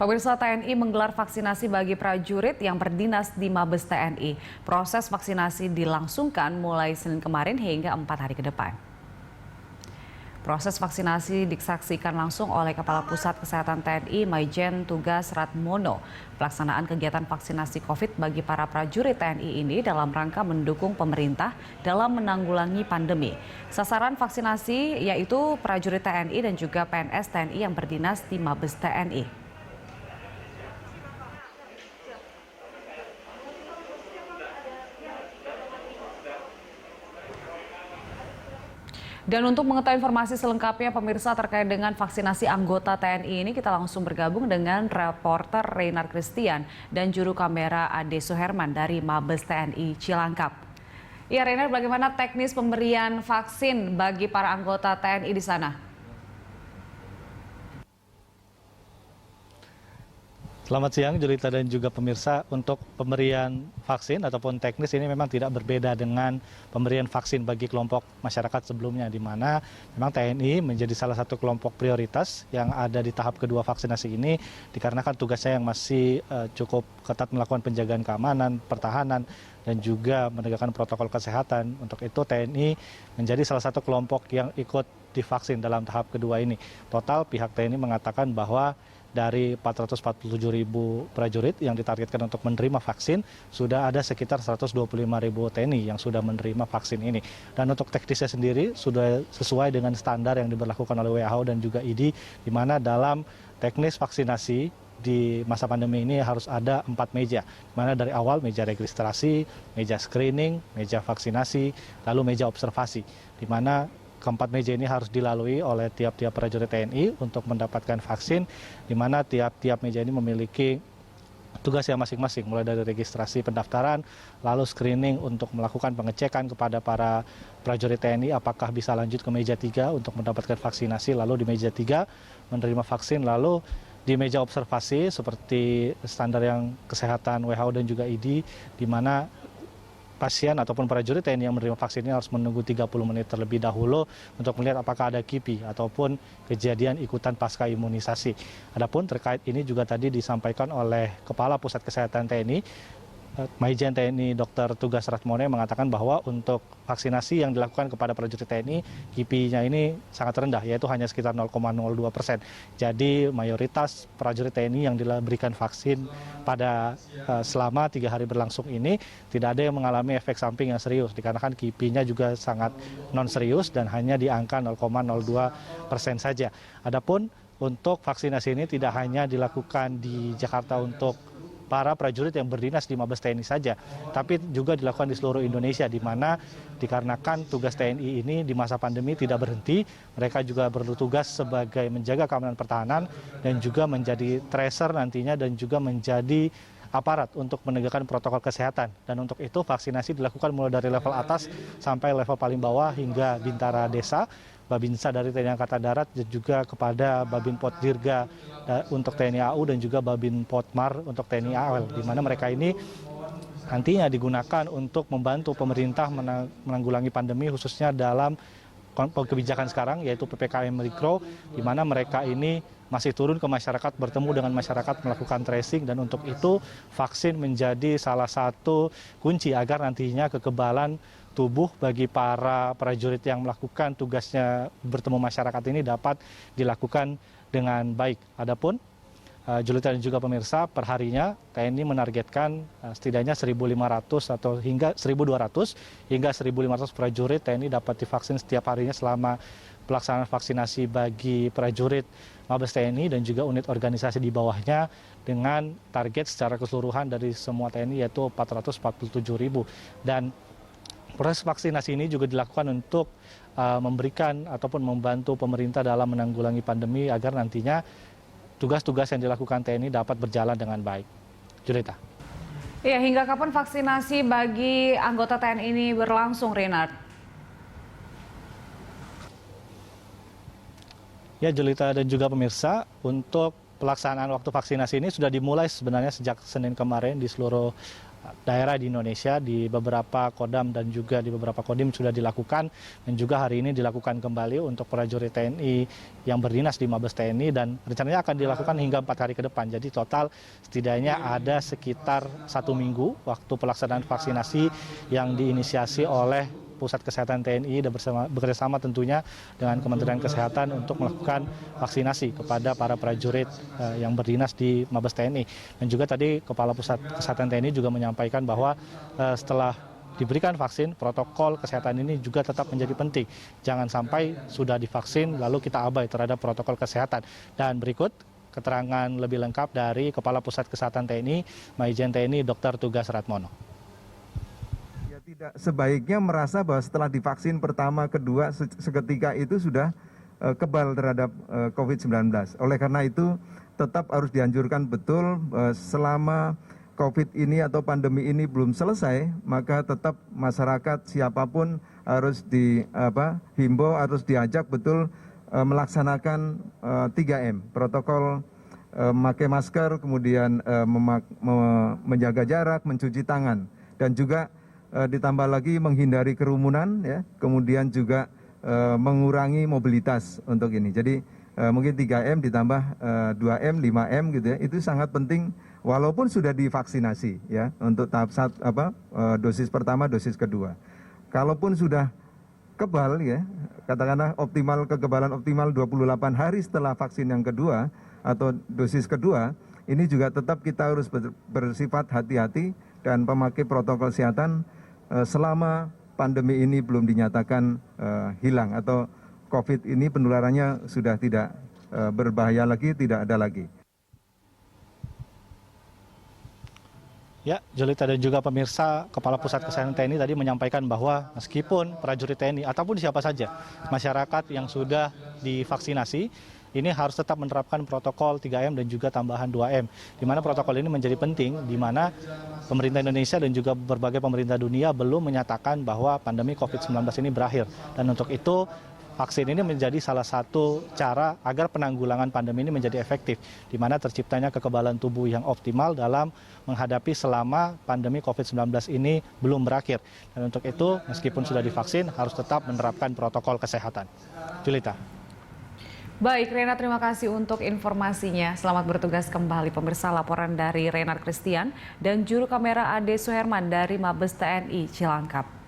Pemirsa, TNI menggelar vaksinasi bagi prajurit yang berdinas di Mabes TNI. Proses vaksinasi dilangsungkan mulai Senin kemarin hingga 4 hari ke depan. Proses vaksinasi disaksikan langsung oleh Kepala Pusat Kesehatan TNI Maijen Tugas Ratmono. Pelaksanaan kegiatan vaksinasi COVID bagi para prajurit TNI ini dalam rangka mendukung pemerintah dalam menanggulangi pandemi. Sasaran vaksinasi yaitu prajurit TNI dan juga PNS TNI yang berdinas di Mabes TNI. Dan untuk mengetahui informasi selengkapnya pemirsa terkait dengan vaksinasi anggota TNI ini, kita langsung bergabung dengan reporter Reinar Christian dan juru kamera Ade Suherman dari Mabes TNI Cilangkap. Ya Reinar, bagaimana teknis pemberian vaksin bagi para anggota TNI di sana? Selamat siang Julita dan juga pemirsa. Untuk pemberian vaksin ataupun teknis ini memang tidak berbeda dengan pemberian vaksin bagi kelompok masyarakat sebelumnya, di mana memang TNI menjadi salah satu kelompok prioritas yang ada di tahap kedua vaksinasi ini dikarenakan tugasnya yang masih cukup ketat melakukan penjagaan keamanan, pertahanan, dan juga menegakkan protokol kesehatan. Untuk itu TNI menjadi salah satu kelompok yang ikut divaksin dalam tahap kedua ini. Total pihak TNI mengatakan bahwa dari 447.000 prajurit yang ditargetkan untuk menerima vaksin, sudah ada sekitar 125.000 TNI yang sudah menerima vaksin ini. Dan untuk teknisnya sendiri sudah sesuai dengan standar yang diberlakukan oleh WHO dan juga ID, di mana dalam teknis vaksinasi di masa pandemi ini harus ada 4 meja, di mana dari awal meja registrasi, meja screening, meja vaksinasi, lalu meja observasi, di mana keempat meja ini harus dilalui oleh tiap-tiap prajurit TNI untuk mendapatkan vaksin, di mana tiap-tiap meja ini memiliki tugas yang masing-masing, mulai dari registrasi pendaftaran, lalu screening untuk melakukan pengecekan kepada para prajurit TNI apakah bisa lanjut ke meja 3 untuk mendapatkan vaksinasi, lalu di meja 3 menerima vaksin, lalu di meja observasi seperti standar yang kesehatan WHO dan juga ID, di mana pasien ataupun prajurit TNI yang menerima vaksin ini harus menunggu 30 menit terlebih dahulu untuk melihat apakah ada KIPI ataupun kejadian ikutan pasca imunisasi. Adapun terkait ini juga tadi disampaikan oleh Kepala Pusat Kesehatan TNI, Maijen TNI Dr. Tugas Ratmono, mengatakan bahwa untuk vaksinasi yang dilakukan kepada prajurit TNI, KIPI-nya ini sangat rendah, yaitu hanya sekitar 0,02%. Jadi mayoritas prajurit TNI yang diberikan vaksin pada selama 3 hari berlangsung ini tidak ada yang mengalami efek samping yang serius, dikarenakan KIPI-nya juga sangat non-serius dan hanya di angka 0,02% saja. Adapun untuk vaksinasi ini tidak hanya dilakukan di Jakarta untuk para prajurit yang berdinas di Mabes TNI saja, tapi juga dilakukan di seluruh Indonesia, di mana dikarenakan tugas TNI ini di masa pandemi tidak berhenti, mereka juga bertugas sebagai menjaga keamanan pertahanan dan juga menjadi tracer nantinya dan juga menjadi aparat untuk menegakkan protokol kesehatan. Dan untuk itu vaksinasi dilakukan mulai dari level atas sampai level paling bawah hingga bintara desa, Babinsa dari TNI Angkatan Darat, dan juga kepada Babin Potdirga untuk TNI AU dan juga Babin Potmar untuk TNI AL, di mana mereka ini nantinya digunakan untuk membantu pemerintah menanggulangi pandemi, khususnya dalam kebijakan sekarang yaitu PPKM Mikro, di mana mereka ini masih turun ke masyarakat, bertemu dengan masyarakat, melakukan tracing, dan untuk itu vaksin menjadi salah satu kunci agar nantinya kekebalan tubuh bagi para prajurit yang melakukan tugasnya bertemu masyarakat ini dapat dilakukan dengan baik. Adapun Julita dan juga pemirsa, perharinya TNI menargetkan setidaknya 1.500 atau hingga 1.200 hingga 1.500 prajurit TNI dapat divaksin setiap harinya selama pelaksanaan vaksinasi bagi prajurit Mabes TNI dan juga unit organisasi di bawahnya, dengan target secara keseluruhan dari semua TNI yaitu 447.000. Dan proses vaksinasi ini juga dilakukan untuk memberikan ataupun membantu pemerintah dalam menanggulangi pandemi agar nantinya tugas-tugas yang dilakukan TNI dapat berjalan dengan baik. Julita. Ya, hingga kapan vaksinasi bagi anggota TNI ini berlangsung, Renard? Ya, Julita dan juga pemirsa, untuk pelaksanaan waktu vaksinasi ini sudah dimulai sebenarnya sejak Senin kemarin di seluruh daerah di Indonesia, di beberapa Kodam dan juga di beberapa Kodim sudah dilakukan, dan juga hari ini dilakukan kembali untuk prajurit TNI yang berdinas di Mabes TNI, dan rencananya akan dilakukan hingga 4 hari ke depan. Jadi total setidaknya ada sekitar 1 minggu waktu pelaksanaan vaksinasi yang diinisiasi oleh Pusat Kesehatan TNI dan bekerjasama tentunya dengan Kementerian Kesehatan untuk melakukan vaksinasi kepada para prajurit yang berdinas di Mabes TNI. Dan juga tadi Kepala Pusat Kesehatan TNI juga menyampaikan bahwa setelah diberikan vaksin, protokol kesehatan ini juga tetap menjadi penting. Jangan sampai sudah divaksin lalu kita abai terhadap protokol kesehatan. Dan berikut keterangan lebih lengkap dari Kepala Pusat Kesehatan TNI, Maijen TNI Dr. Tugas Ratmono. Tidak sebaiknya merasa bahwa setelah divaksin pertama, kedua, seketika itu sudah kebal terhadap COVID-19. Oleh karena itu tetap harus dianjurkan betul selama COVID ini atau pandemi ini belum selesai, maka tetap masyarakat siapapun harus dihimbau, harus diajak betul melaksanakan 3M, protokol memakai masker, kemudian menjaga jarak, mencuci tangan, dan juga ditambah lagi menghindari kerumunan, ya, kemudian juga mengurangi mobilitas untuk ini. Jadi mungkin 3M ditambah 2M, 5M gitu ya, itu sangat penting walaupun sudah divaksinasi ya untuk tahap dosis pertama, dosis kedua. Kalaupun sudah kebal ya, katakanlah kekebalan optimal 28 hari setelah vaksin yang kedua atau dosis kedua, ini juga tetap kita harus bersifat hati-hati dan memakai protokol kesehatan selama pandemi ini belum dinyatakan hilang atau COVID ini penularannya sudah tidak berbahaya lagi, tidak ada lagi. Ya, Julita dan juga pemirsa, Kepala Pusat Kesehatan TNI tadi menyampaikan bahwa meskipun prajurit TNI ataupun siapa saja masyarakat yang sudah divaksinasi, ini harus tetap menerapkan protokol 3M dan juga tambahan 2M. Di mana protokol ini menjadi penting, di mana pemerintah Indonesia dan juga berbagai pemerintah dunia belum menyatakan bahwa pandemi COVID-19 ini berakhir. Dan untuk itu, vaksin ini menjadi salah satu cara agar penanggulangan pandemi ini menjadi efektif, di mana terciptanya kekebalan tubuh yang optimal dalam menghadapi selama pandemi COVID-19 ini belum berakhir. Dan untuk itu, meskipun sudah divaksin, harus tetap menerapkan protokol kesehatan. Julita. Baik, Renat, terima kasih untuk informasinya. Selamat bertugas kembali. Pemirsa, laporan dari Renat Christian dan juru kamera Ade Suherman dari Mabes TNI Cilangkap.